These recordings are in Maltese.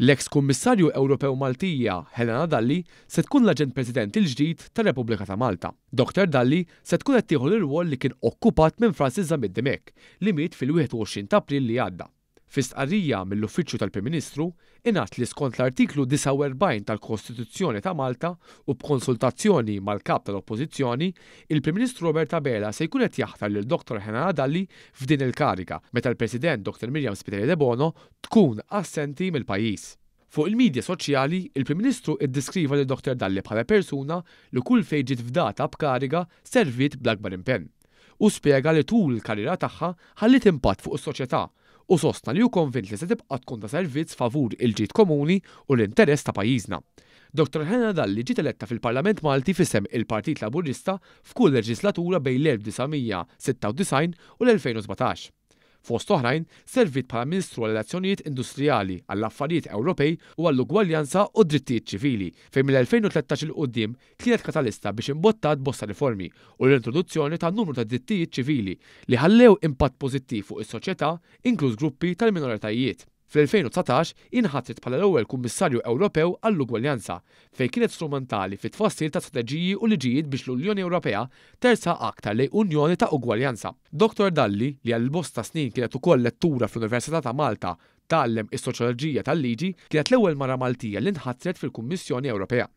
L-eks Kummissarju Ewropew Maltija Helena Dalli se tkun l-Aġent President il-ġdid tar-Repubblika ta' Malta. Dr. Dalli se tkun qed tieħu l-irwol li kien okkupat minn Francis Żamid Demek li miet fil-21 ta' April li għadda. Fi stqarrija mill-Uffiċċju tal-Prim Ministru ingħad li skont l-artiklu 49 tal-Kostituzzjoni ta' Malta u b'konsultazzjoni mal-kap tal-Oppożizzjoni, il-Prim Ministru Roberta Bela se jkun qed jaħtar lil Dr. Helena Dalli f'din il-kariga meta l-President Dr. Miriam Spiteri de Bono tkun assenti mill-pajjiż. Fuq il-medja soċjali, il-Prim Ministru iddeskriva lil Dr. Dalli bħala persuna li kull fejn ġiet fdata b'kariga servit bl-akbar impenn u spjega li tul il-karriera tagħha ħallit impatt fuq is-soċjetà u sostna li hu konvint li se tibqa' tkun ta' servizz favur il-ġid komuni u l-interess ta' pajjiżna. Dr. Helena Dalli ġiet eletta fil-Parlament Malti f'isem il-Partit Laburista f'kull leġislatura bejn l-1996 u l-2017. Fost oħrajn, servit bħala Ministru għall-Relazzjonijiet Industrijali, għall-Affarijiet Ewropej u għall-Ugwaljanza u Drittijiet Ċivili, fejn mill-2013 il qudiem kienet katalista biex imbottat bosta riformi u l-introduzzjoni ta' numru ta' drittijiet ċivili li ħallew impatt pożittiv fuq is-soċjetà, inkluż gruppi tal-minoritajiet. Fl-2019 inħatret bħala l-ewwel Kummissarju Ewropew għall-Ugwaljanza fejn kienet strumentali fit-tfassil ta' strateġiji u liġijiet biex l-Unjoni Ewropea tersa aktar lejn Unjoni ta' Ugwaljanza. Dr. Dalli li għal bosta snin kienet ukoll lettura fl-Università ta' Malta tgħallem is-soċjoloġija tal-liġi kienet l-ewwel mara Maltija li nħatret fil-Kummissjoni Ewropea.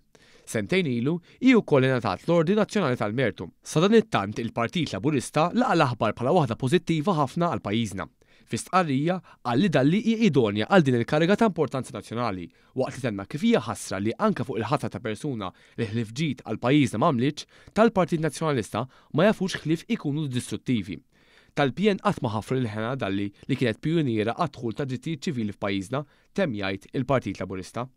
Sentejn ilu hi wkoll ingħatat l-Ordni Nazzjonali tal-Mertu. Sa dan it-tant il-Partit Laburista laqa l-aħbar bħala waħda pożittiva ħafna għal pajjiżna. Fi stqarrija qal li Dalli hi idonja għal din il-kariga ta' importanza nazzjonali waqt li tenna kif hija ħassra li anke fuq il-ħatra ta' persuna li ħlief ġid għal pajjiżna m'għamlitx tal-Partit Nazzjonalista ma jafux ħlief ikunu distruttivi. Tal-pjen qatt ma ħaffru lil Helena Dalli li kienet pjuniera għad-dħul ta' drittijiet ċivili f'pajjiżna temm jgħid il-Partit Laburista.